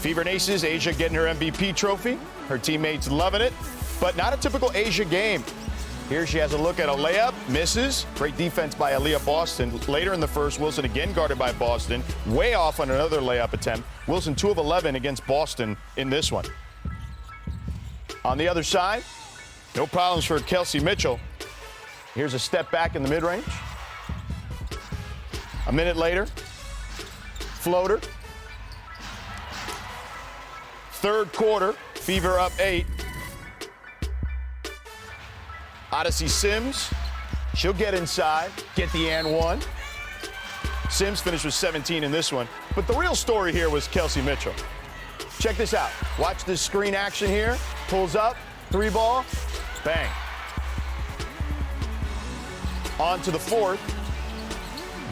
Fever and Aces, Asia getting her MVP trophy. Her teammates loving it, but not a typical Asia game. Here she has a look at a layup, misses. Great defense by Aaliyah Boston. Later in the first, Wilson again guarded by Boston. Way off on another layup attempt. Wilson 2 of 11 against Boston in this one. On the other side, no problems for Kelsey Mitchell. Here's a step back in the mid-range. A minute later, floater. Third quarter, Fever up 8. Odyssey Sims, she'll get inside, get the and one. Sims finished with 17 in this one. But the real story here was Kelsey Mitchell. Check this out. Watch this screen action here. Pulls up, 3-ball, bang. On to the fourth.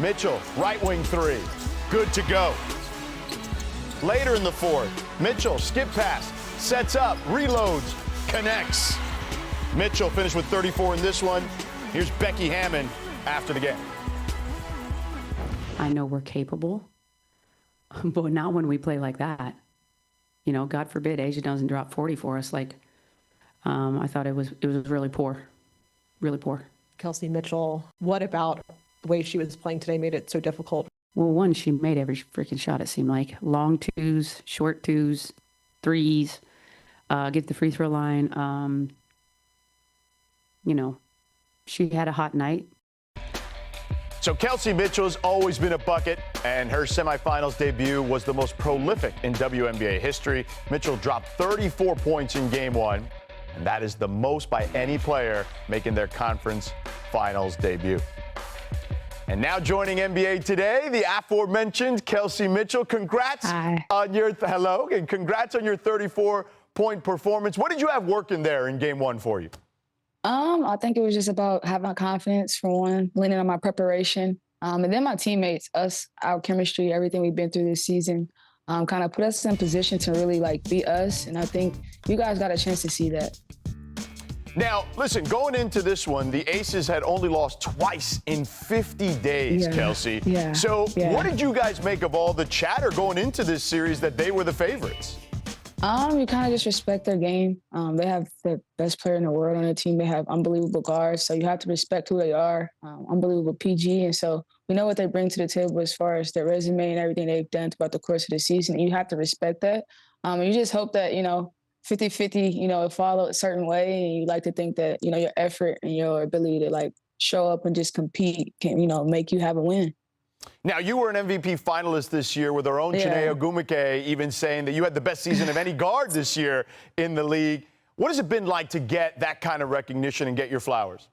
Mitchell, right wing 3, good to go. Later in the fourth, Mitchell, skip pass, sets up, reloads, connects. Mitchell finished with 34 in this one. Here's Becky Hammond after the game. I know we're capable, but not when we play like that. You know, God forbid Asia doesn't drop 40 for us. Like, I thought it was really poor, really poor. Kelsey Mitchell, what about the way she was playing today made it so difficult? Well, one, she made every freaking shot, it seemed like. Long twos, short twos, threes, get the free throw line. You know, she had a hot night. So Kelsey Mitchell has always been a bucket, and her semifinals debut was the most prolific in WNBA history. Mitchell dropped 34 points in game 1, and that is the most by any player making their conference finals debut. And now joining NBA Today, the aforementioned Kelsey Mitchell. Congrats on your hello, and congrats on your 34-point performance. What did you have working there in game 1 for you? I think it was just about having confidence, for one, leaning on my preparation. And then my teammates, our chemistry, everything we've been through this season, kind of put us in position to really, like, be us. And I think you guys got a chance to see that. Now, listen, going into this one, the Aces had only lost twice in 50 days, Kelsey. So what did you guys make of all the chatter going into this series that they were the favorites? You kind of just respect their game. They have the best player in the world on their team. They have unbelievable guards, so you have to respect who they are. Unbelievable PG, and so we know what they bring to the table as far as their resume and everything they've done throughout the course of the season. And you have to respect that. You just hope that, 50-50, it follow a certain way, and you like to think that, your effort and your ability to, like, show up and just compete can, make you have a win. Now, you were an MVP finalist this year with our own Chiney Ogwumike even saying that you had the best season of any guard this year in the league. What has it been like to get that kind of recognition and get your flowers?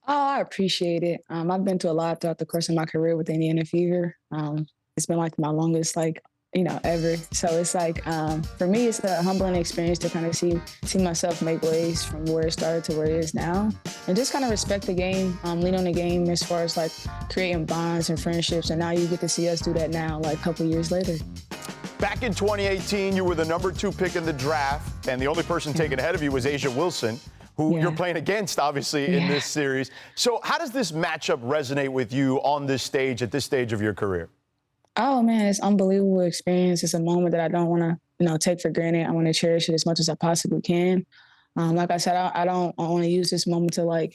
Oh, I appreciate it. I've been to a lot throughout the course of my career with Indiana Fever. It's been like my longest, ever. So it's like, for me, it's a humbling experience to kind of see myself make waves from where it started to where it is now. And just kind of respect the game, lean on the game as far as, like, creating bonds and friendships. And now you get to see us do that now, like, a couple years later. Back in 2018, you were the number 2 pick in the draft, and the only person taken ahead of you was A'ja Wilson, who you're playing against, obviously, in this series. So how does this matchup resonate with you on this stage, at this stage of your career? Oh, man, it's an unbelievable experience. It's a moment that I don't want to, take for granted. I want to cherish it as much as I possibly can. Like I said, I want to use this moment to,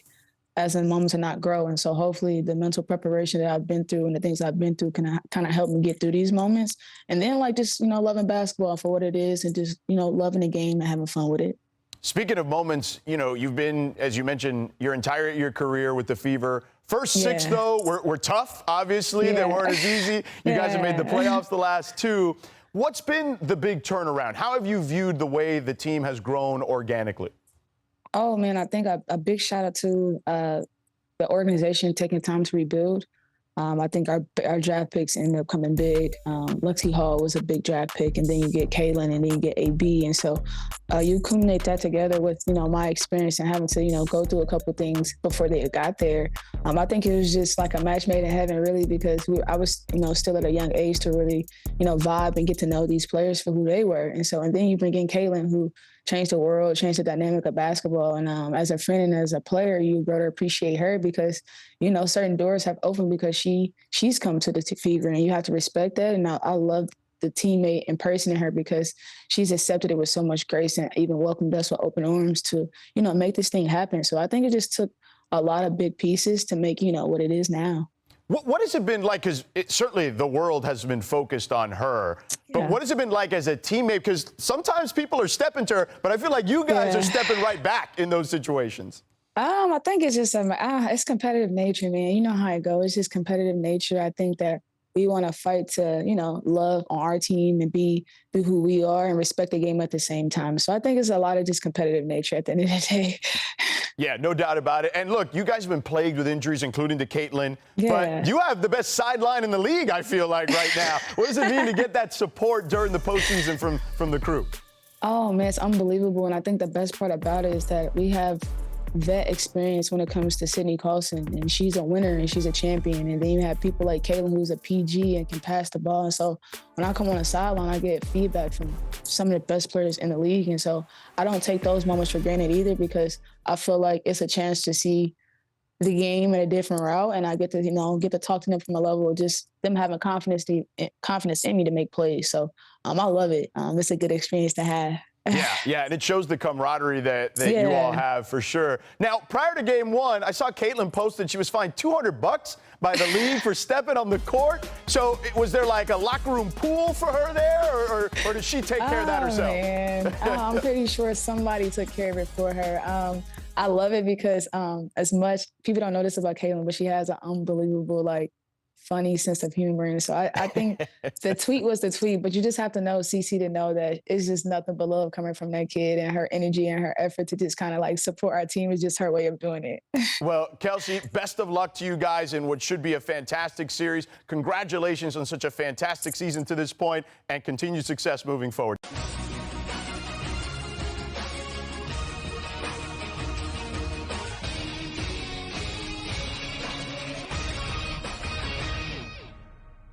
as a moment to not grow. And so hopefully the mental preparation that I've been through and the things I've been through can kind of help me get through these moments. And then, just, loving basketball for what it is and just, loving the game and having fun with it. Speaking of moments, you've been, as you mentioned, your career with the Fever. First 6, though, were tough, obviously. They weren't as easy. You guys have made the playoffs the last 2. What's been the big turnaround? How have you viewed the way the team has grown organically? Oh, man, I think a big shout out to the organization taking time to rebuild. I think our draft picks ended up coming big. Lexi Hall was a big draft pick, and then you get Kaylin, and then you get AB. And so you culminate that together with, my experience and having to, go through a couple things before they got there. I think it was just like a match made in heaven, really, because I was, still at a young age to really, vibe and get to know these players for who they were. And then you bring in Kaylin, who changed the world, changed the dynamic of basketball. And as a friend and as a player, you grow to appreciate her because, certain doors have opened because she's come to the Fever, and you have to respect that. And I love the teammate and person in her, because she's accepted it with so much grace and even welcomed us with open arms to, make this thing happen. So I think it just took a lot of big pieces to make, what it is now. What has it been like? Because certainly the world has been focused on her. But what has it been like as a teammate? Because sometimes people are stepping to her, but I feel like you guys are stepping right back in those situations. I think it's just it's competitive nature, man. You know how it goes. It's just competitive nature. I think that we want to fight to, love on our team and be who we are and respect the game at the same time. So I think it's a lot of just competitive nature at the end of the day. Yeah, no doubt about it. And look, you guys have been plagued with injuries, including to Caitlin. Yeah. But you have the best sideline in the league, I feel like, right now. What does it mean to get that support during the postseason from the crew? Oh, man, it's unbelievable. And I think the best part about it is that we have vet experience when it comes to Sydney Carlson, and she's a winner and she's a champion. And then you have people like Caitlin, who's a PG and can pass the ball. And so when I come on the sideline, I get feedback from some of the best players in the league. And so I don't take those moments for granted either, because I feel like it's a chance to see the game in a different route, and I get to get to talk to them from a level of just them having confidence in me to make plays. So I love it. It's a good experience to have. Yeah, and it shows the camaraderie that you all have for sure. Now, prior to game one, I saw Caitlin posted she was fined $200 by the league for stepping on the court. So was there like a locker room pool for her there, or did she take care of that herself? Man. I'm pretty sure somebody took care of it for her. I love it because as much people don't know this about Caitlin, but she has an unbelievable funny sense of humor. And so I think the tweet was the tweet, but you just have to know CC to know that it's just nothing but love coming from that kid, and her energy and her effort to just kind of support our team is just her way of doing it. Well, Kelsey, best of luck to you guys in what should be a fantastic series. Congratulations on such a fantastic season to this point, and continued success moving forward.